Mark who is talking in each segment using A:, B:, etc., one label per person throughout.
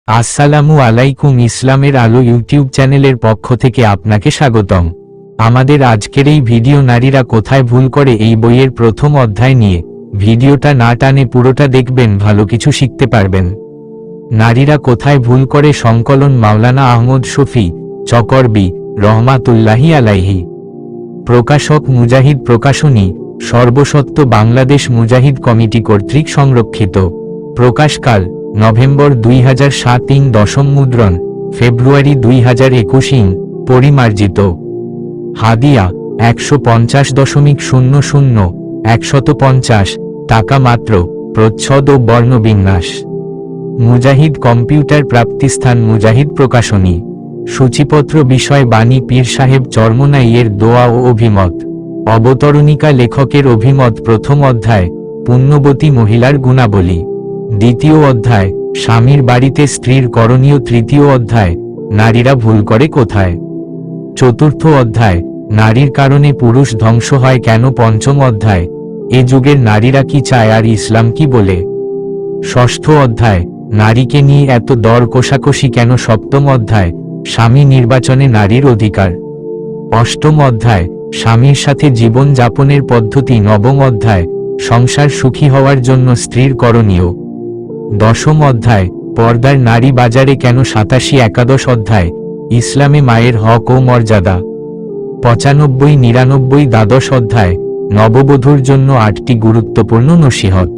A: আসসালামু আলাইকুম। ইসলামের আলো ইউটিউব চ্যানেলের পক্ষ থেকে আপনাকে স্বাগতম। আমাদের আজকের এই ভিডিও নারীরা কোথায় ভুল করে এই বইয়ের প্রথম অধ্যায় নিয়ে। ভিডিওটা না টানে পুরোটা দেখবেন, ভালো কিছু শিখতে পারবেন। নারীরা কোথায় ভুল করে সংকলন মাওলানা আহমদ শফী চকরবি রহমাতুল্লাহি আলাইহি। প্রকাশক মুজাহিদ প্রকাশনী, সর্বসত্য বাংলাদেশ মুজাহিদ কমিটি কর্তৃক সংরক্ষিত। প্রকাশকাল নভেম্বর 2007, দশম মুদ্রণ ফেব্রুয়ারি 2021। পরিমার্জিত। হাদিয়া 150.00 150 টাকা মাত্র। প্রচ্ছদ ও বর্ণবিন্যাস। মুজাহিদ কম্পিউটার প্রাপ্তিস্থান মুজাহিদ প্রকাশনী। সূচিপত্র বিষয় বাণী পীর সাহেব চরমোনাইয়ের দোয়া ও অভিমত। অবতরণিকা লেখকের অভিমত। প্রথম অধ্যায় পুণ্যবতী মহিলার গুণাবলী। দ্বিতীয় অধ্যায় স্বামীর বাড়িতে স্ত্রীর করণীয়। তৃতীয় অধ্যায় নারীরা ভুল করে কোথায়। চতুর্থ অধ্যায় নারীর কারণে পুরুষ ধ্বংস হয় কেন। পঞ্চম অধ্যায় এ যুগের নারীরা কি চায় আর ইসলাম কি বলে। ষষ্ঠ অধ্যায় নারীকে নিয়ে এত দর কষাকষি কেন। সপ্তম অধ্যায় স্বামী নির্বাচনে নারীর অধিকার। অষ্টম অধ্যায় স্বামীর সাথে জীবন যাপনের পদ্ধতি। নবম অধ্যায় সংসার সুখী হওয়ার জন্য স্ত্রীর করণীয়। দশম অধ্যায় পর্দার নারী বাজারে কেন। 87 একাদশ অধ্যায় ইসলামে মায়ের হক ও মর্যাদা। 95 99 দ্বাদশ অধ্যায় নববধূর জন্য 8টি গুরুত্বপূর্ণ নসিহত।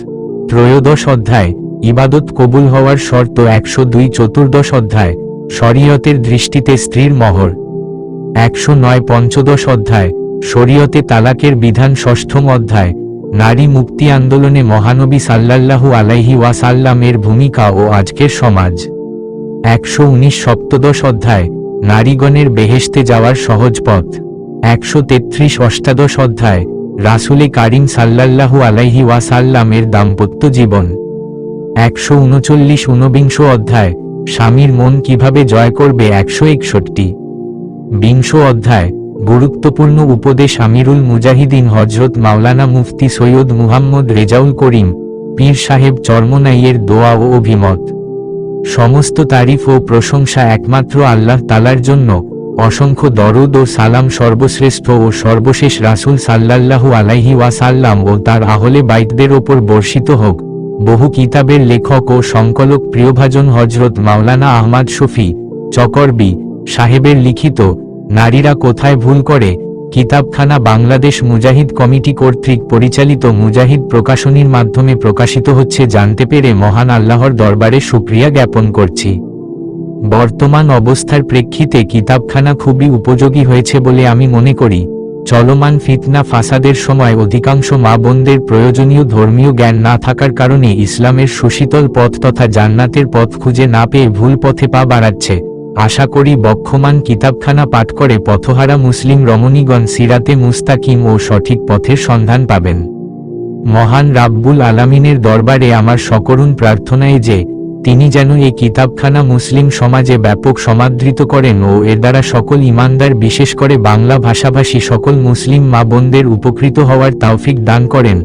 A: ত্রয়োদশ অধ্যায় ইবাদত কবুল হওয়ার শর্ত 102। চতুর্দশ অধ্যায় শরীয়তের দৃষ্টিতে স্ত্রীর মহর 109। পঞ্চদশ অধ্যায় শরীয়তে তালাকের বিধান। ষষ্ঠম অধ্যায় নারী মুক্তি আন্দোলনে মহানবী সাল্লাল্লাহু আলাইহি ওয়াসাল্লাম এর ভূমিকা ও আজকের সমাজ 119। সপ্তদশ অধ্যায় নারীগণের বেহেশতে যাওয়ার সহজ পথ 133। অষ্টাদশ অধ্যায় রাসূলে কারীম সাল্লাল্লাহু আলাইহি ওয়াসাল্লাম এর দাম্পত্য জীবন 139। ঊনবিংশ অধ্যায় স্বামীর মন কিভাবে জয় করবে 161। বিংশ অধ্যায় গুরুত্বপূর্ণ উপদেশ আমিরুল মুজাহিদিন হযরত মাওলানা মুফতি সৈয়দ মুহাম্মদ রেজাউল করিম পীর সাহেব চরমোনাইয়ের দোয়া ও অভিমত। সমস্ত তারিফ ও প্রশংসা একমাত্র আল্লাহ তাআলার জন্য। অসংখ্য দরুদ ও সালাম সর্বশ্রেষ্ঠ ও সর্বশেষ রাসূল সাল্লাল্লাহু আলাইহি ওয়াসাল্লাম ও তার আহলে বাইতদের ওপর বর্ষিত হোক। বহু কিতাবের লেখক ও সংকলক প্রিয়ভাজন হযরত মাওলানা আহমদ শফী চকরবি সাহেবের লিখিত নারীরা কোথায় ভুল করে কিতাবখানা বাংলাদেশ মুজাহিদ কমিটি কর্তৃক পরিচালিত মুজাহিদ প্রকাশনীর মাধ্যমে প্রকাশিত হচ্ছে। জানতে পেরে মহান আল্লাহর দরবারে শুকরিয়া জ্ঞাপন করছি। বর্তমান অবস্থার প্রেক্ষিতে কিতাবখানা খুবই উপযোগী হয়েছে বলে আমি মনে করি। চলমান ফিতনা ফাসাদের সময় অধিকাংশ মা বোনদের প্রয়োজনীয় ধর্মীয় জ্ঞান না থাকার কারণে ইসলামের সুশীতল পথ তথা জান্নাতের পথ খুঁজে না পেয়ে ভুল পথে পা বাড়াচ্ছে। আশা করি বক্ষমান কিতাবখানা পাঠ করে পথহারা মুসলিম রমণীগণ সিরাতে মুস্তাকিম ও সঠিক পথের সন্ধান পাবেন। মহান রাব্বুল আলামিনের দরবারে আমার সকরুণ প্রার্থনায় যে তিনি যেন এই কিতাবখানা মুসলিম সমাজে ব্যাপক সমাদৃত করেন ও এর দ্বারা সকল ঈমানদার বিশেষ করে বাংলা ভাষাভাষী সকল মুসলিম মা বোনদের উপকৃত হওয়ার তৌফিক দান করেন।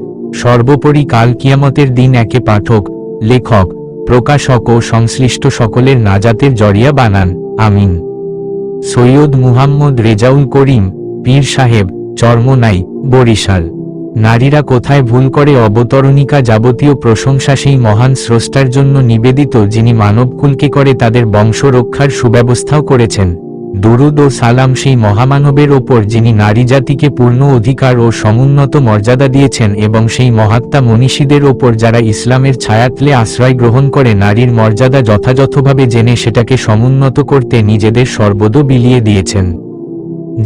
A: সর্বোপরি কাল কিয়ামতের দিন একে পাঠক, লেখক, প্রকাশক ও সংশ্লিষ্ট সকলের নাজাতের জরিয়া বানান। আমিন। সৈয়দ মুহাম্মদ রেজাউল করিম পীর সাহেব চরমোনাই, বরিশাল। নারীরা কোথায় ভুল করে অবতরণিকা। যাবতীয় প্রশংসা সেই মহান স্রষ্টার জন্য নিবেদিত যিনি মানবকুলকে করে তাদের বংশ রক্ষার সুব্যবস্থাও করেছেন। দুরুদ ও সালাম সেই মহামানবের ওপর যিনি নারী জাতিকে পূর্ণ অধিকার ও সমুন্নত মর্যাদা দিয়েছেন এবং সেই মহাত্মা মনীষীদের ওপর যারা ইসলামের ছায়াতলে আশ্রয় গ্রহণ করে নারীর মর্যাদা যথাযথভাবে জেনে সেটাকে সমুন্নত করতে নিজেদের সর্বদা বিলিয়ে দিয়েছেন।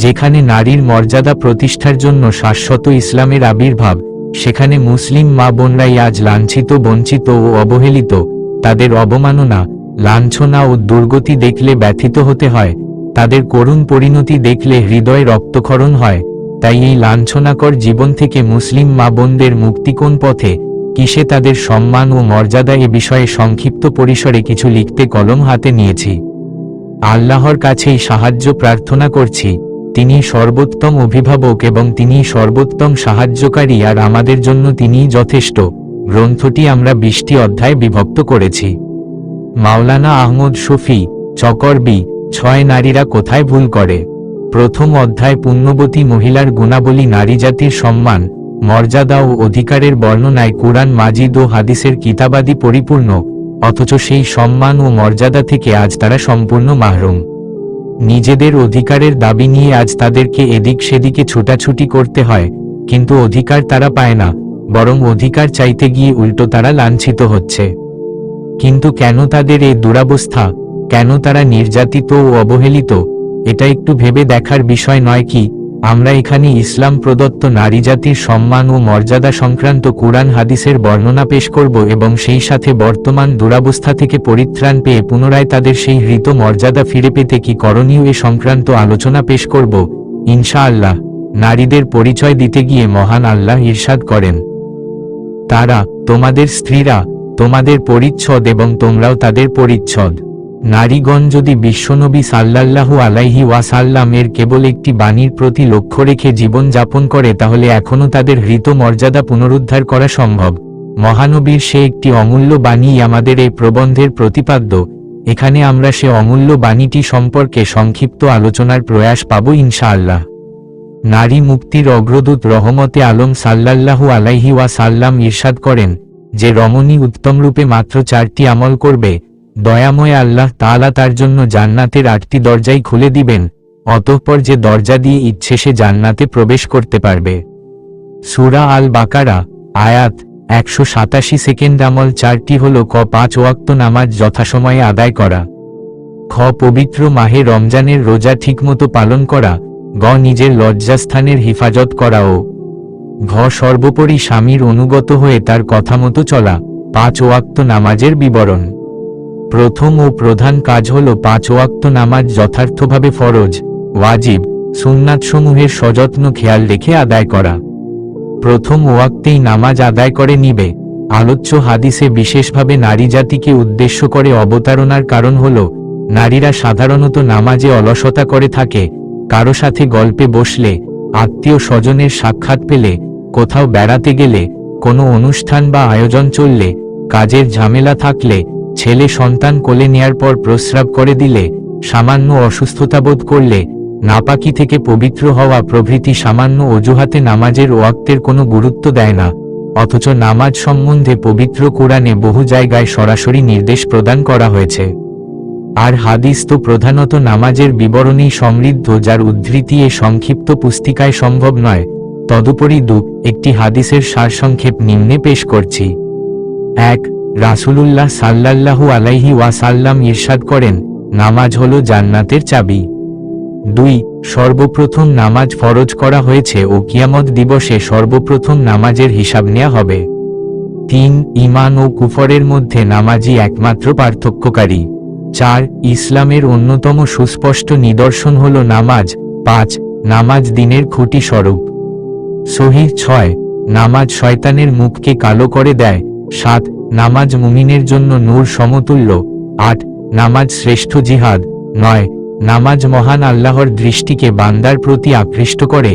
A: যেখানে নারীর মর্যাদা প্রতিষ্ঠার জন্য শাশ্বত ইসলামের আবির্ভাব, সেখানে মুসলিম মা বোনরাই আজ লাঞ্ছিত, বঞ্চিত ও অবহেলিত। তাদের অবমাননা, লাঞ্ছনা ও দুর্গতি দেখলে ব্যথিত হতে হয়। তাদের করুণ পরিণতি দেখলে হৃদয়ে রক্তক্ষরণ হয়। তাই এই লাঞ্ছনাকর জীবন থেকে মুসলিম মা বোনদের মুক্তি কোন পথে, কিসে তাদের সম্মান ও মর্যাদা এ বিষয়ে সংক্ষিপ্ত পরিসরে কিছু লিখতে কলম হাতে নিয়েছি। আল্লাহর কাছেই সাহায্য প্রার্থনা করছি। তিনি সর্বোত্তম অভিভাবক এবং তিনি সর্বোত্তম সাহায্যকারী আর আমাদের জন্য তিনিই যথেষ্ট। গ্রন্থটি আমরা 20টি অধ্যায়ে বিভক্ত করেছি। মাওলানা আহমদ শফি, চকরবি। 6 নারীরা কোথায় ভুল করে। প্রথম অধ্যায় পুণ্যবতী মহিলার গুণাবলী, নারী জাতির সম্মান, মর্যাদা ও অধিকারের বর্ণনায় কুরআন মাজিদ ও হাদিসের কিতাবাদি পরিপূর্ণ, অথচ সেই সম্মান ও মর্যাদা থেকে আজ তারা সম্পূর্ণ মাহরুম। নিজেদের অধিকারের দাবি নিয়ে আজ তাদেরকে এদিক সেদিকে ছুটাছুটি করতে হয়, কিন্তু অধিকার তারা পায় না, বরং অধিকার চাইতে গিয়ে উল্টো তারা লাঞ্ছিত হচ্ছে। কিন্তু কেন তাদের এই দুরবস্থা, কেন তারা নির্যাতিত ও অবহেলিত, এটা একটু ভেবে দেখার বিষয় নয় কি? আমরা এখানে ইসলাম প্রদত্ত নারী জাতির সম্মান ও মর্যাদা সংক্রান্ত কুরআন হাদিসের বর্ণনা পেশ করব এবং সেই সাথে বর্তমান দুরবস্থা থেকে পরিত্রাণ পেয়ে পুনরায় তাদের সেই হৃত মর্যাদা ফিরে পেতে কি করণীয় এ সংক্রান্ত আলোচনা পেশ করব ইনশাআল্লাহ। নারীদের পরিচয় দিতে গিয়ে মহান আল্লাহ ইরশাদ করেন, তারা তোমাদের স্ত্রীরা, তোমাদের পরিচ্ছদ এবং তোমরাও তাদের পরিচ্ছদ। নারীগণ যদি বিশ্বনবী সাল্লাল্লাহু আলাইহি ওয়াসাল্লাম এর কেবল একটি বাণীর প্রতি লক্ষ্য রেখে জীবন যাপন করে তাহলে এখনও তাদের হৃত মর্যাদা পুনরুদ্ধার করা সম্ভব। মহানবীর সে একটি অমূল্য বাণী আমাদের এই প্রবন্ধের প্রতিপাদ্য। এখানে আমরা সে অমূল্য বাণীটি সম্পর্কে সংক্ষিপ্ত আলোচনার প্রয়াস পাব ইনশাআল্লাহ। নারী মুক্তির অগ্রদূত রহমতে আলম সাল্লাল্লাহু আলাইহি ওয়াসাল্লাম ইরশাদ করেন, যে রমণী উত্তমরূপে মাত্র 4টি আমল করবে, দয়াময় আল্লাহ তাআলা তার জন্য জান্নাতের 8টি দরজাই খুলে দিবেন, অতঃপর যে দরজা দিয়ে ইচ্ছে সে জান্নাতে প্রবেশ করতে পারবে। সূরা আল বাকারা, আয়াত 187। সেকেন্ড আমল 4টি হল: ক 5 ওয়াক্ত নামাজ যথাসময়ে আদায় করা, খ পবিত্র মাহে রমজানের রোজা ঠিকমতো পালন করা, গ নিজের লজ্জাস্থানের হিফাজত করা ও ঘ সর্বোপরি স্বামীর অনুগত হয়ে তার কথা মতো চলা। 5 ওয়াক্ত নামাজের বিবরণ। প্রথম ও প্রধান কাজ হল 5 ওয়াক্ত নামাজ যথার্থভাবে ফরজ, ওয়াজিব, সুন্নাতসমূহের সযত্ন খেয়াল রেখে আদায় করা। প্রথম ওয়াক্তেই নামাজ আদায় করে নিবে। আলোচ্য হাদিসে বিশেষভাবে নারী জাতিকে উদ্দেশ্য করে অবতারণার কারণ হল, নারীরা সাধারণত নামাজে অলসতা করে থাকে। কারো সাথে গল্পে বসলে, আত্মীয় স্বজনের সাক্ষাৎ পেলে, কোথাও বেড়াতে গেলে, কোনো অনুষ্ঠান বা আয়োজন চললে, কাজের ঝামেলা থাকলে, ছেলে সন্তান কোলে নেয়ার পর প্রস্রাব করে দিলে, সামান্য অসুস্থতা বোধ করলে, নাপাকি থেকে পবিত্র হওয়া প্রভৃতি সামান্য অজুহাতে নামাজের ওয়াক্তের কোনো গুরুত্ব দেয় না। অথচ নামাজ সম্বন্ধে পবিত্র কুরআনে বহু জায়গায় সরাসরি নির্দেশ প্রদান করা হয়েছে। আর হাদিস তো প্রধানত নামাজের বিবরণেই সমৃদ্ধ, যার উদ্ধৃতি এ সংক্ষিপ্ত পুস্তিকায় সম্ভব নয়। তদুপরি একটি হাদিসের সারসংক্ষেপ নিম্নে পেশ করছি। 1. রাসূলুল্লাহ সাল্লাল্লাহু আলাইহি ওয়াসাল্লাম ইরশাদ করেন, নামাজ হলো জান্নাতের চাবি। 2. সর্বপ্রথম নামাজ ফরজ করা হয়েছে ও কিয়ামত দিবসে সর্বপ্রথম নামাজের হিসাব নেওয়া হবে। 3. ঈমান ও কুফরের মধ্যে নামাজই একমাত্র পার্থক্যকারী। 4. ইসলামের অন্যতম সুস্পষ্ট নিদর্শন হল নামাজ। 5. নামাজ দিনের খুঁটি স্বরূপ। সহিহ 6. নামাজ শয়তানের মুখকে কালো করে দেয়। 7. নামাজ মুমিনের জন্য নূর সমতুল্য। 8. নামাজ শ্রেষ্ঠ জিহাদ। 9. নামাজ মহান আল্লাহর দৃষ্টিকে বান্দার প্রতি আকৃষ্ট করে।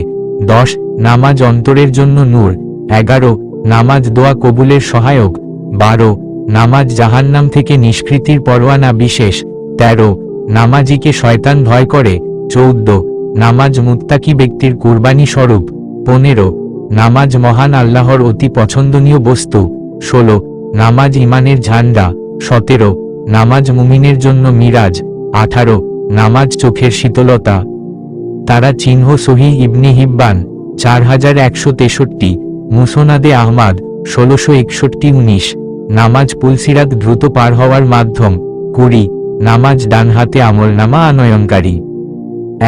A: 10. নামাজ অন্তরের জন্য নূর। 11. নামাজ দোয়া কবুলের সহায়ক। 12. নামাজ জাহান্নাম থেকে নিষ্কৃতির পরোয়ানা বিশেষ। 13. নামাজিকে শয়তান ভয় করে। 14. নামাজ মুত্তাকি ব্যক্তির কুরবানি স্বরূপ। 15. নামাজ মহান আল্লাহর অতি পছন্দনীয় বস্তু। 16. নামাজ ইমানের ঝান্ডা। 17. নামাজ মুমিনের জন্য মিরাজ। 18. নামাজ চোখের শীতলতা। তারা চিহ্ন সহিহ ইবনে হিব্বান 4163, মুসনাদে আহমাদ 1661। 19. নামাজ পুলসিরাত দ্রুত পার হওয়ার মাধ্যম। 20. নামাজ ডান হাতে আমলনামা আনয়নকারী।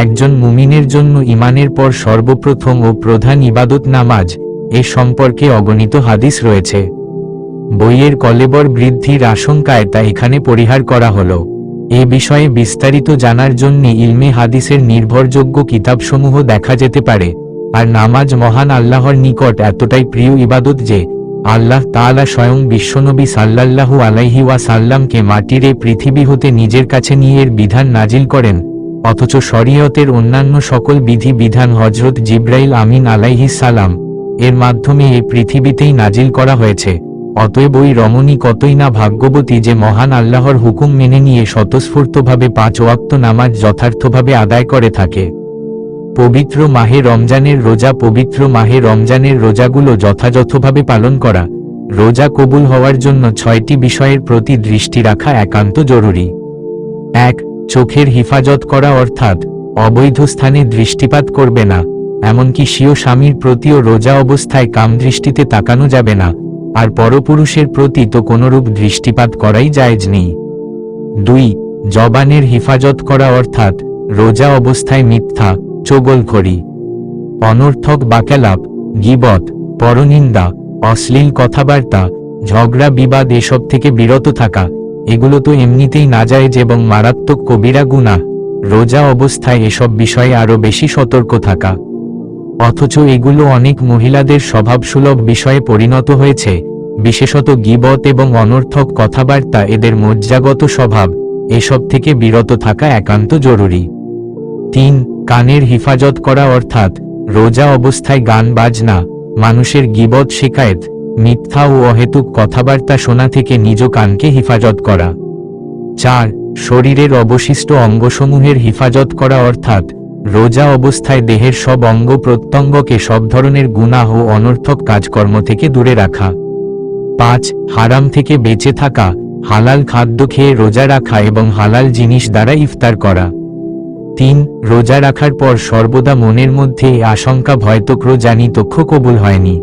A: একজন মুমিনের জন্য ইমানের পর সর্বপ্রথম ও প্রধান ইবাদত নামাজ। এ সম্পর্কে অগণিত হাদিস রয়েছে। বইয়ের কলেবর বৃদ্ধির আশঙ্কায় তা এখানে পরিহার করা হলো। এ বিষয়ে বিস্তারিত জানার জন্য ইলমে হাদিসের নির্ভরযোগ্য কিতাবসমূহ দেখা যেতে পারে। আর নামাজ মহান আল্লাহর নিকট এতটাই প্রিয় ইবাদত যে আল্লাহ তাআলা স্বয়ং বিশ্বনবী সাল্লাল্লাহু আলাইহি ওয়াসাল্লামকে মাটির এই পৃথিবী হতে নিজের কাছে নিয়ে এর বিধান নাজিল করেন। অথচ শরীয়তের অন্যান্য সকল বিধি বিধান হযরত জিবরাইল আমিন আলাইহিস সালাম এর মাধ্যমে এই পৃথিবীতেই নাজিল করা হয়েছে। অতএব ওই রমণী কতই না ভাগ্যবতী যে মহান আল্লাহর হুকুম মেনে নিয়ে স্বতঃস্ফূর্তভাবে 5 ওয়াক্ত নামাজ যথার্থভাবে আদায় করে থাকে। পবিত্র মাহে রমজানের রোজা। পবিত্র মাহে রমজানের রোজাগুলো যথাযথভাবে পালন করা। রোজা কবুল হওয়ার জন্য 6টি বিষয়ের প্রতি দৃষ্টি রাখা একান্ত জরুরি। 1. চোখের হিফাজত করা, অর্থাৎ অবৈধ স্থানে দৃষ্টিপাত করবে না, এমনকি স্বীয় স্বামীর প্রতিও রোজা অবস্থায় কামদৃষ্টিতে তাকানো যাবে না, আর পরপুরুষের প্রতি তো কোনরূপ দৃষ্টিপাত করাই জায়েজ নেই। 2. জবানের হিফাজত করা, অর্থাৎ রোজা অবস্থায় মিথ্যা, চগলখড়ি, অনর্থক বাক্যালাপ, গীবত, পরনিন্দা, অশ্লীল কথাবার্তা, ঝগড়া বিবাদ এসব থেকে বিরত থাকা। এগুলো তো এমনিতেই নাজায়েজ এবং মারাত্মক কবিরা গুনাহ। রোজা অবস্থায় এসব বিষয়ে আরও বেশি সতর্ক থাকা। অথচ এগুলো অনেক মহিলাদের স্বভাবসুলভ বিষয়ে পরিণত হয়েছে। বিশেষত গীবত এবং অনর্থক কথাবার্তা এদের মজ্জাগত স্বভাব। এসব থেকে বিরত থাকা একান্ত জরুরি। 3. কানের হিফাজত করা, অর্থাৎ রোজা অবস্থায় গান বাজনা, মানুষের গীবত শিকায়েত, মিথ্যা ও অহেতুক কথাবার্তা শোনা থেকে নিজ কানকে হিফাজত করা। 4. শরীরের অবশিষ্ট অঙ্গসমূহের হিফাজত করা, অর্থাৎ রোজা অবস্থায় দেহের সব অঙ্গ প্রত্যঙ্গকে সব ধরনের গুনাহ ও অনর্থক কাজকর্ম থেকে দূরে রাখা। 5. হারাম থেকে বেঁচে থাকা, হালাল খাদ্য খেয়ে রোজা রাখা এবং হালাল জিনিস দ্বারা ইফতার করা। 3. রোজা রাখার পর সর্বদা মনের মধ্যে আশঙ্কা ভয়তক্র জানি তক্ষ কবুল হয়নি।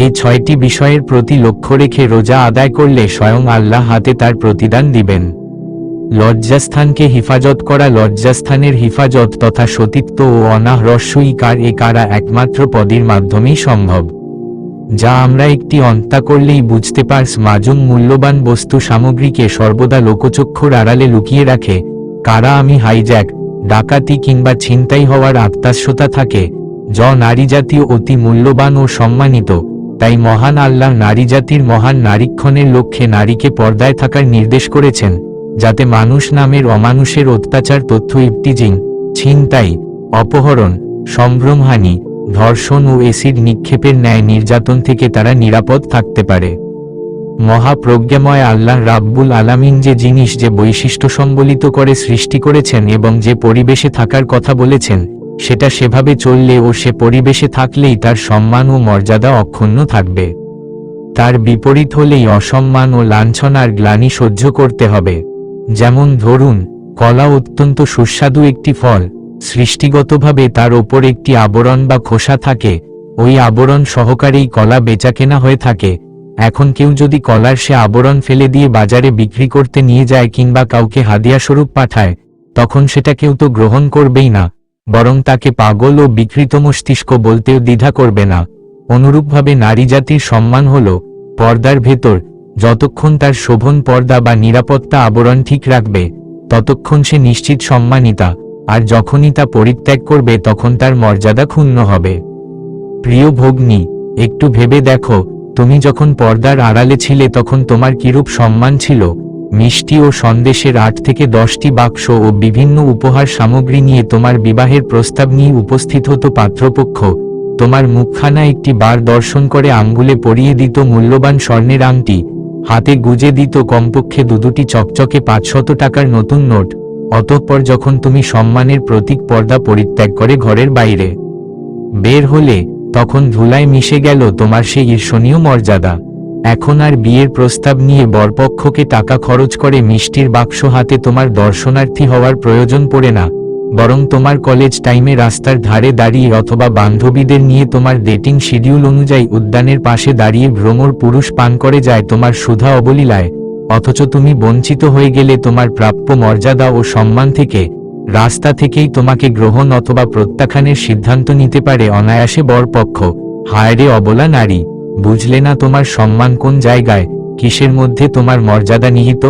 A: এই 6টি বিষয়ের প্রতি লক্ষ্য রেখে রোজা আদায় করলে স্বয়ং আল্লাহ হাতে তার প্রতিদান দিবেন। লজ্জাস্থানকে হিফাজত করা। লজ্জাস্থানের হিফাজত তথা সতীত্ব ও অনাহ্রস্যইকার এ কারা একমাত্র পদের মাধ্যমেই সম্ভব, যা আমরা একটি অন্ত্যা করলেই বুঝতে পারস। মাজুম মূল্যবান বস্তু সামগ্রীকে সর্বদা লোকচক্ষুর আড়ালে লুকিয়ে রাখে। কারা আমি হাইজ্যাক, ডাকাতি কিংবা ছিনতাই হওয়ার আত্মাশতা থাকে। নারী জাতীয় অতি মূল্যবান ও সম্মানিত, তাই মহান আল্লাহ নারীজাতির মহান নারীক্ষণের লক্ষ্যে নারীকে পর্দায় থাকার নির্দেশ করেছেন, যাতে মানুষ নামের অমানুষের অত্যাচার, তথ্য ইফতিজিং, ছিনতাই, অপহরণ, সম্ভ্রমহানি, ধর্ষণ ও এসিড নিক্ষেপের ন্যায় নির্যাতন থেকে তারা নিরাপদ থাকতে পারে। মহাপ্রজ্ঞাময় আল্লাহ রাব্বুল আলামিন যে জিনিস যে বৈশিষ্ট্য সম্বলিত করে সৃষ্টি করেছেন এবং যে পরিবেশে থাকার কথা বলেছেন, সেটা সেভাবে চললে ও সে পরিবেশে থাকলেই তার সম্মান ও মর্যাদা অক্ষুণ্ণ থাকবে। তার বিপরীত হলেই অসম্মান ও লাঞ্ছনার গ্লানি সহ্য করতে হবে। যেমন ধরুন, কলা অত্যন্ত সুস্বাদু একটি ফল, সৃষ্টিগতভাবে তার ওপর একটি আবরণ বা খোসা থাকে, ওই আবরণ সহকারেই কলা বেচাকেনা হয়ে থাকে। এখন কেউ যদি কলার সে আবরণ ফেলে দিয়ে বাজারে বিক্রি করতে নিয়ে যায় কিংবা কাউকে হাদিয়া স্বরূপ পাঠায়, তখন সেটা কেউ তো গ্রহণ করবেই না, বরং তাকে পাগল ও বিকৃত মস্তিষ্ক বলতেও দ্বিধা করবে না। অনুরূপভাবে নারী জাতির সম্মান হল পর্দার ভেতর। যতক্ষণ তার শোভন পর্দা বা নিরাপত্তা আবরণ ঠিক রাখবে, ততক্ষণ সে নিশ্চিত সম্মানিতা, আর যখনই তা পরিত্যাগ করবে তখন তার মর্যাদা ক্ষুণ্ণ হবে। প্রিয় ভগ্নী, একটু ভেবে দেখো, তুমি যখন পর্দার আড়ালে ছিলে তখন তোমার কিরূপ সম্মান ছিল। মিষ্টি ও সন্দেশের 8 থেকে 10টি বাক্স ও বিভিন্ন উপহার সামগ্রী নিয়ে তোমার বিবাহের প্রস্তাব নিয়ে উপস্থিত হতো পাত্রপক্ষ। তোমার মুখখানা একটি বার দর্শন করে আঙ্গুলে পরিয়ে দিত মূল্যবান স্বর্ণের আংটি, হাতে গুজে দিত কমপক্ষে 2টি চকচকে 500 টাকার নতুন নোট। অতঃপর যখন তুমি সম্মানের প্রতীক পর্দা পরিত্যাগ করে ঘরের বাইরে বের হলে, তখন ধুলায় মিশে গেল তোমার সেই ঈর্ষণীয় মর্যাদা। এখন আর বিয়ের প্রস্তাব নিয়ে বরপক্ষকে টাকা খরচ করে মিষ্টির বাক্স হাতে তোমার দর্শনার্থী হওয়ার প্রয়োজন পড়ে না, বরং তোমার কলেজ টাইমে রাস্তার ধারে দাঁড়িয়ে অথবা বান্ধবীদের নিয়ে তোমার ডেটিং শিডিউল অনুযায়ী উদ্যানের পাশে দাঁড়িয়ে ভ্রমর পুরুষ পান করে যায় তোমার সুধা অবলীলায়। অথচ তুমি বঞ্চিত হয়ে গেলে তোমার প্রাপ্য মর্যাদা ও সম্মান থেকে। রাস্তা থেকেই তোমাকে গ্রহণ অথবা প্রত্যাখ্যানের সিদ্ধান্ত নিতে পারে অনায়াসে বরপক্ষ। হায়রে অবলা নারী, বুঝলে না তোমার সম্মান কোন জায়গায়, কিসের মধ্যে তোমার মর্যাদা নিহিত?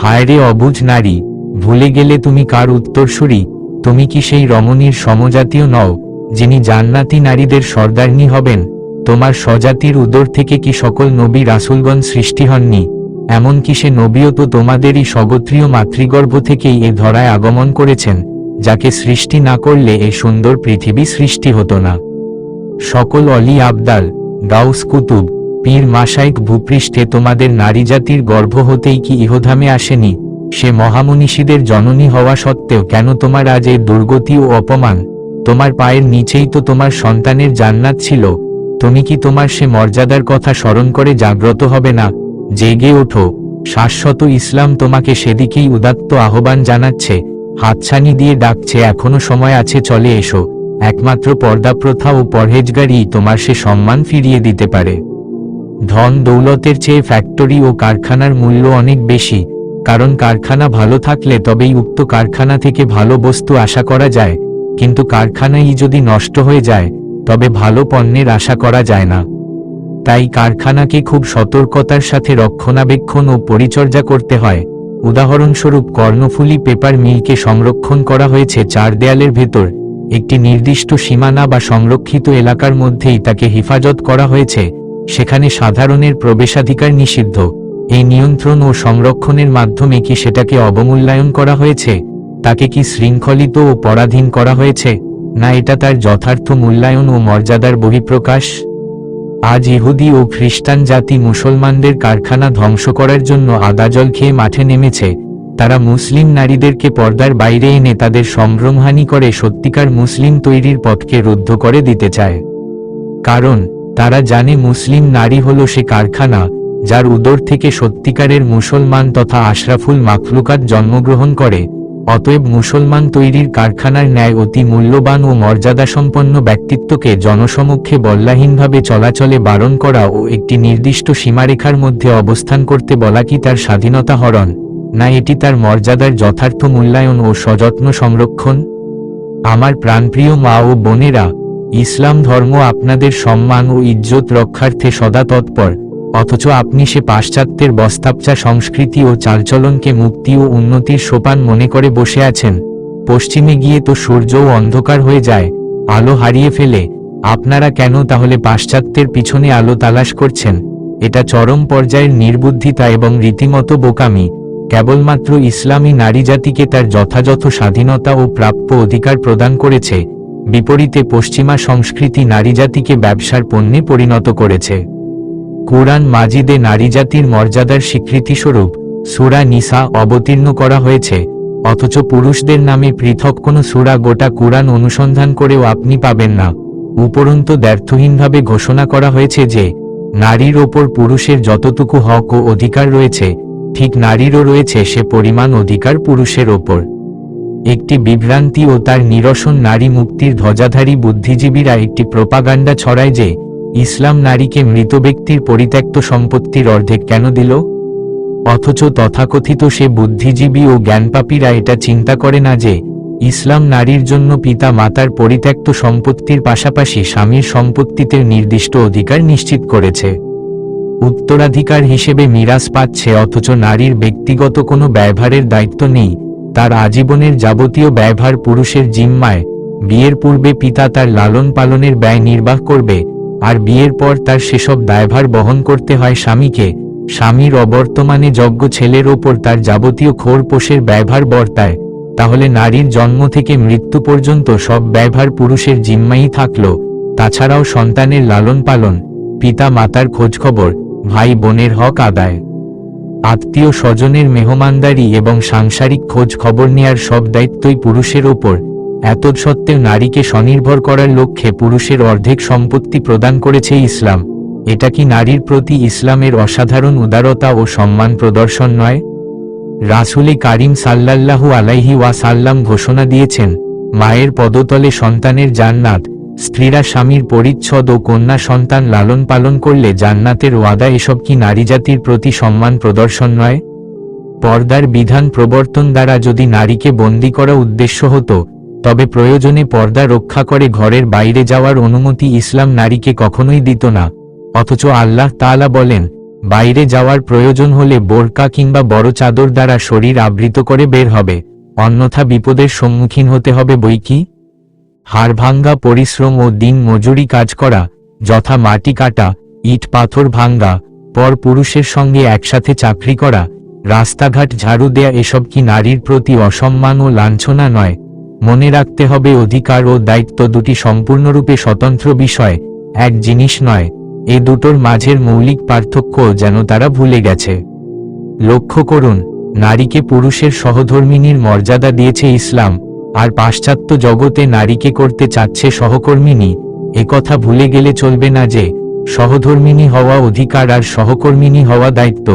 A: হায়রে অবুঝ নারী, ভুলে গেলে তুমি কার উত্তরসূরি? তুমি কি সেই রমণীর সমজাতীয় নও, যিনি জান্নাতি নারীদের সর্দারনী হবেন? তোমার স্বজাতির উদর থেকে কি সকল নবী রাসূলগণ সৃষ্টি হননি? এমনকি সে নবীও তো তোমাদেরই স্বগোত্রীয় মাতৃগর্ভ থেকেই এ ধরায় আগমন করেছেন, যাকে সৃষ্টি না করলে এ সুন্দর পৃথিবী সৃষ্টি হতো না। সকল অলি আবদাল, গাউস কুতুব, পীর মাশায়েখ ভূপৃষ্ঠে তোমাদের নারী জাতির গর্ভ হতেই কি ইহধামে আসেনি? সে মহামনীষীদের জননী হওয়া সত্ত্বেও কেন তোমার আজ এ দুর্গতি ও অপমান? তোমার পায়ের নিচেই তো তোমার সন্তানের জান্নাত ছিল। তুমি কি তোমার সে মর্যাদার কথা স্মরণ করে জাগ্রত হবে না? জেগে ওঠো, শাশ্বত ইসলাম তোমাকে সেদিকেই উদাত্ত আহ্বান জানাচ্ছে, হাতছানি দিয়ে ডাকছে, এখনো সময় আছে, চলে এসো। একমাত্র পর্দা প্রথা ও পরহেজগারই তোমার সে সম্মান ফিরিয়ে দিতে পারে। ধন দৌলতের চেয়ে ফ্যাক্টরি ও কারখানার মূল্য অনেক বেশি, কারণ কারখানা ভালো থাকলে তবেই উক্ত কারখানা থেকে ভালো বস্তু আশা করা যায়, কিন্তু কারখানাই যদি নষ্ট হয়ে যায় তবে ভালো পণ্যের আশা করা যায় না। তাই কারখানাকে খুব সতর্কতার সাথে রক্ষণাবেক্ষণ ও পরিচর্যা করতে হয়। উদাহরণস্বরূপ কর্ণফুলী পেপার মিলকে সংরক্ষণ করা হয়েছে 4 দেয়ালের ভেতর, একটি নির্দিষ্ট সীমানা বা সংরক্ষিত এলাকার মধ্যেই তাকে হেফাজত করা হয়েছে, সেখানে সাধারণের প্রবেশাধিকার নিষিদ্ধ। এই নিয়ন্ত্রণ ও সংরক্ষণের মাধ্যমে কি সেটাকে অবমূল্যায়ন করা হয়েছে? তাকে কি শৃঙ্খলিত ও পরাধীন করা হয়েছে? না, এটা তার যথার্থ মূল্যায়ন ও মর্যাদার বহিঃপ্রকাশ। আজ ইহুদি ও খ্রিস্টান জাতি মুসলমানদের কারখানা ধ্বংস করার জন্য আদাজল খেয়ে মাঠে নেমেছে। তারা মুসলিম নারীদেরকে পর্দার বাইরে এনে তাদের সম্ভ্রমহানি করে সত্যিকার মুসলিম তৈরির পথকে রুদ্ধ করে দিতে চায়। কারণ তারা জানে মুসলিম নারী হল সে কারখানা যার উদর থেকে সত্যিকারের মুসলমান তথা আশরাফুল মাখলুকাত জন্মগ্রহণ করে। অতএব মুসলমান তৈরির কারখানার ন্যায় অতি মূল্যবান ও মর্যাদাসম্পন্ন ব্যক্তিত্বকে জনসমক্ষে বল্লাহীনভাবে চলাচলে বারণ করা ও একটি নির্দিষ্ট সীমারেখার মধ্যে অবস্থান করতে বলা কি তার স্বাধীনতা হরণ? না, এটি তার মর্যাদার যথার্থ মূল্যায়ন ও সযত্ন সংরক্ষণ। আমার প্রাণপ্রিয় মা ও বোনেরা, ইসলাম ধর্ম আপনাদের সম্মান ও ইজ্জত রক্ষার্থে সদা তৎপর, অথচ আপনি সে পাশ্চাত্যের বস্তাপচা সংস্কৃতি ও চালচলনকে মুক্তি ও উন্নতির সোপান মনে করে বসে আছেন। পশ্চিমে গিয়ে তো সূর্যও অন্ধকার হয়ে যায়, আলো হারিয়ে ফেলে। আপনারা কেন তাহলে পাশ্চাত্যের পিছনে আলো তালাশ করছেন? এটা চরম পর্যায়ের নির্বুদ্ধিতা এবং রীতিমতো বোকামি। কেবলমাত্র ইসলামী নারী জাতিকে তার যথাযথ স্বাধীনতা ও প্রাপ্য অধিকার প্রদান করেছে, বিপরীতে পশ্চিমা সংস্কৃতি নারী জাতিকে ব্যবসার পণ্যে পরিণত করেছে। কুরআন মাজিদে নারীজাতির মর্যাদার স্বীকৃতিস্বরূপ সূরা নিসা অবতীর্ণ করা হয়েছে, অথচ পুরুষদের নামে পৃথক কোনো সূরা গোটা কুরআন অনুসন্ধান করেও আপনি পাবেন না। উপরন্তু দ্ব্যর্থহীনভাবে ঘোষণা করা হয়েছে যে নারীর ওপর পুরুষের যতটুকু হক ও অধিকার রয়েছে, ঠিক নারীরও রয়েছে সে পরিমাণ অধিকার পুরুষের ওপর। একটি বিভ্রান্তি ও তার নিরসন নারী মুক্তির ধ্বজাধারী বুদ্ধিজীবীরা একটি প্রোপাগান্ডা ছড়ায় যে ইসলাম নারীকে মৃত ব্যক্তির পরিত্যক্ত সম্পত্তির অর্ধেক কেন দিল? অথচ তথাকথিত সে বুদ্ধিজীবী ও জ্ঞানপাপীরা এটা চিন্তা করে না যে ইসলাম নারীর জন্য পিতা মাতার পরিত্যক্ত সম্পত্তির পাশাপাশি স্বামীর সম্পত্তিতে নির্দিষ্ট অধিকার নিশ্চিত করেছে। উত্তরাধিকার হিসেবে মিরাস পাচ্ছে, অথচ নারীর ব্যক্তিগত কোনো ব্যয়ভারের দায়িত্ব নেই। তার আজীবনের যাবতীয় ব্যয়ভার পুরুষের জিম্মায়। বিয়ের পূর্বে পিতা তার লালন পালনের ব্যয় নির্বাহ করবে, আর বিয়ের পর তার সেসব দায়ভার বহন করতে হয় স্বামীকে। স্বামীর অবর্তমানে যোগ্য ছেলের ওপর তার যাবতীয় খোরপোশের ব্যয়ভার বর্তায়। তাহলে নারীর জন্ম থেকে মৃত্যু পর্যন্ত সব ব্যয়ভার পুরুষের জিম্মাই থাকলো। তাছাড়াও সন্তানের লালন পালন, পিতা মাতার খোঁজখবর, ভাই বোনের হক আদায়, আত্মীয় স্বজনের মেহমানদারি এবং সাংসারিক খোঁজ খবর নেয়ার সব দায়িত্বই পুরুষের ওপর। এতৎসত্ত্বেও নারীকে স্বনির্ভর করার লক্ষ্যে পুরুষের অর্ধেক সম্পত্তি প্রদান করেছে ইসলাম। এটা কি নারীর প্রতি ইসলামের অসাধারণ উদারতা ও সম্মান প্রদর্শন নয়? রাসূলে কারীম সাল্লাল্লাহু আলাইহি ওয়াসাল্লাম ঘোষণা দিয়েছেন, মায়ের পদতলে সন্তানের জান্নাত। স্ত্রীরা স্বামীর পরিচ্ছদ ও কন্যা সন্তান লালন পালন করলে জান্নাতের ওয়াদা। এসব কি নারীজাতির প্রতি সম্মান প্রদর্শন নয়? পর্দার বিধান প্রবর্তন দ্বারা যদি নারীকে বন্দী করা উদ্দেশ্য হতো, তবে প্রয়োজনে পর্দা রক্ষা করে ঘরের বাইরে যাওয়ার অনুমতি ইসলাম নারীকে কখনোই দিত না। অথচ আল্লাহ তাআলা বলেন, বাইরে যাওয়ার প্রয়োজন হলে বোরকা কিংবা বড় চাদর দ্বারা শরীর আবৃত করে বের হবে, অন্যথা বিপদের সম্মুখীন হতে হবে বৈকি। হাড়ভাঙ্গা পরিশ্রম ও দিন মজুরি কাজ করা, যথা মাটি কাটা, ইট পাথর ভাঙ্গা, পর পুরুষের সঙ্গে একসাথে চাকরি করা, রাস্তাঘাট ঝাড়ু দেয়া, এসব কি নারীর প্রতি অসম্মান ও লাঞ্ছনা নয়? মনে রাখতে হবে অধিকার ও দায়িত্ব দুটি সম্পূর্ণরূপে স্বতন্ত্র বিষয়, এক জিনিস নয়। এ দুটোর মাঝের মৌলিক পার্থক্য যেন তারা ভুলে গেছে। লক্ষ্য করুন, নারীকে পুরুষের সহধর্মিনীর মর্যাদা দিয়েছে ইসলাম, আর পাশ্চাত্য জগতে নারীকে করতে চাচ্ছে সহকর্মিনী। একথা ভুলে গেলে চলবে না যে সহধর্মিনী হওয়া অধিকার আর সহকর্মিনী হওয়া দায়িত্ব।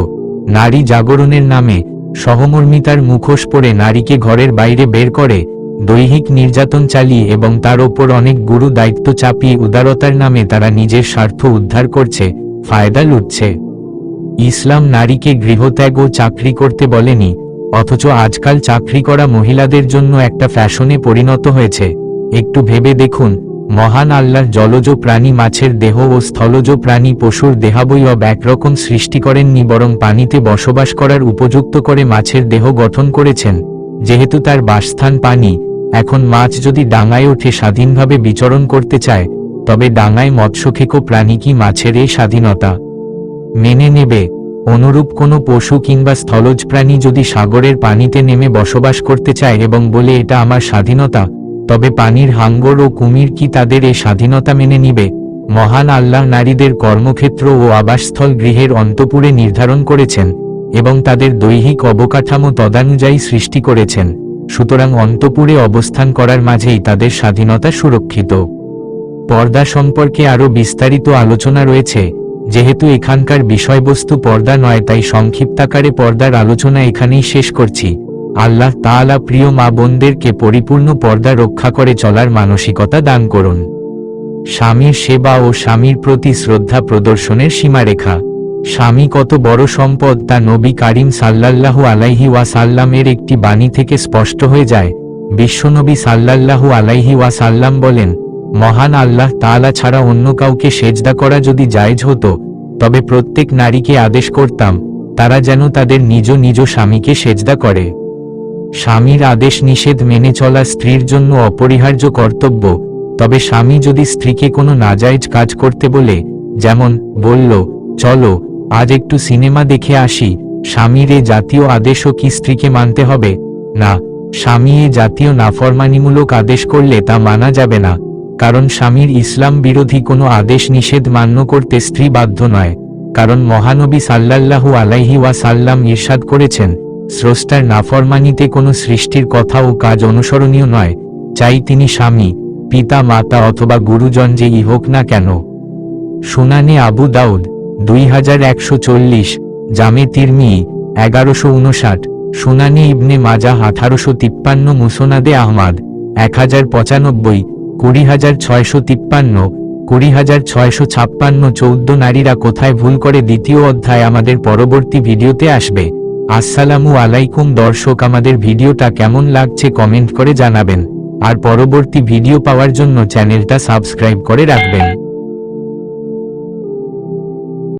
A: নারী জাগরণের নামে সহমর্মিতার মুখোশ পরে নারীকে ঘরের বাইরে বের করে, দৈহিক নির্যাতন চালিয়ে এবং তার ওপর অনেক গুরু দায়িত্ব চাপিয়ে উদারতার নামে তারা নিজের স্বার্থ উদ্ধার করছে, ফায়দা লুটছে। ইসলাম নারীকে গৃহত্যাগ ও চাকরি করতে বলেনি, অথচ আজকাল চাকরি করা মহিলাদের জন্য একটা ফ্যাশনে পরিণত হয়েছে। একটু ভেবে দেখুন, মহান আল্লাহর জলজ প্রাণী মাছের দেহ ও স্থলজ প্রাণী পশুর দেহাবয়ব একরকম সৃষ্টি করেননি, বরং পানিতে বসবাস করার উপযুক্ত করে মাছের দেহ গঠন করেছেন। যেহেতু তার বাসস্থান পানি, এখন মাছ যদি ডাঙায় ওঠে স্বাধীনভাবে বিচরণ করতে চায়, তবে ডাঙায় মৎস্যখেকো প্রাণী কি মাছের এই স্বাধীনতা মেনে নেবে? অনুরূপ কোনো পশু কিংবা স্থলজ প্রাণী যদি সাগরের পানিতে নেমে বসবাস করতে চায় এবং বলে এটা আমার স্বাধীনতা, তবে পানির হাঙ্গর ও কুমির কি তাদের এই স্বাধীনতা মেনে নিবে? মহান আল্লাহ নারীদের কর্মক্ষেত্র ও আবাসস্থল গৃহের অন্তঃপুরে নির্ধারণ করেছেন এবং তাদের দৈহিক অবকাঠামো তদানুযায়ী সৃষ্টি করেছেন। সুতরাং অন্তঃপুরে অবস্থান করার মাঝেই তাদের স্বাধীনতা সুরক্ষিত। পর্দা সম্পর্কে আরও বিস্তারিত আলোচনা রয়েছে। যেহেতু এখানকার বিষয়বস্তু পর্দা নয়, তাই সংক্ষিপ্তাকারে পর্দার আলোচনা এখানেই শেষ করছি। আল্লাহ তাআলা প্রিয় মা বোনদেরকে পরিপূর্ণ পর্দা রক্ষা করে চলার মানসিকতা দান করুন। স্বামীর সেবা ও স্বামীর প্রতি শ্রদ্ধা প্রদর্শনের সীমারেখা। স্বামী কত বড় সম্পদ তা নবী কারীম সাল্লাল্লাহু আলাইহি ওয়াসাল্লামের একটি বাণী থেকে স্পষ্ট হয়ে যায়। বিশ্বনবী সাল্লাল্লাহু আলাইহি ওয়াসাল্লাম বলেন, মহান আল্লাহ তাআলা ছাড়া অন্য কাউকে সেজদা করা যদি জায়েজ হতো, তবে প্রত্যেক নারীকে আদেশ করতাম তারা যেন তাদের নিজ নিজ স্বামীকে সেজদা করে। স্বামীর আদেশ নিষেধ মেনে চলা স্ত্রীর জন্য অপরিহার্য কর্তব্য। তবে স্বামী যদি স্ত্রীকে কোনো নাজায়েজ কাজ করতে বলে, যেমন বলল, চলো আজ একটু সিনেমা দেখে আসি, স্বামীর এ জাতীয় আদেশও কি স্ত্রীকে মানতে হবে? না, স্বামী এ জাতীয় নাফরমানিমূলক আদেশ করলে তা মানা যাবে না, কারণ স্বামীর ইসলাম বিরোধী কোনো আদেশ নিষেধ মান্য করতে স্ত্রী বাধ্য নয়। কারণ মহানবী সাল্লাল্লাহু আলাইহি ওয়াসাল্লাম ইরশাদ করেছেন, স্রষ্টার নাফরমানিতে কোনো সৃষ্টির কথা ও কাজ অনুসরণীয় নয়, চাই তিনি স্বামী, পিতা, মাতা অথবা গুরুজন যেই হোক না কেন। সুনানে আবু দাউদ 2140, জামে তিরমিজি 1159, সুনানে ইবনে মাজাহ 1853, মুসনাদে আহমাদ 1095, 20653, 20656। 14 নারীরা কোথায় ভুল করে দ্বিতীয় অধ্যায় আমাদের পরবর্তী ভিডিওতে আসবে। আসসালামু আলাইকুম দর্শক, আমাদের ভিডিওটা কেমন লাগছে কমেন্ট করে জানাবেন, আর পরবর্তী ভিডিও পাওয়ার জন্য চ্যানেলটা সাবস্ক্রাইব করে রাখবেন।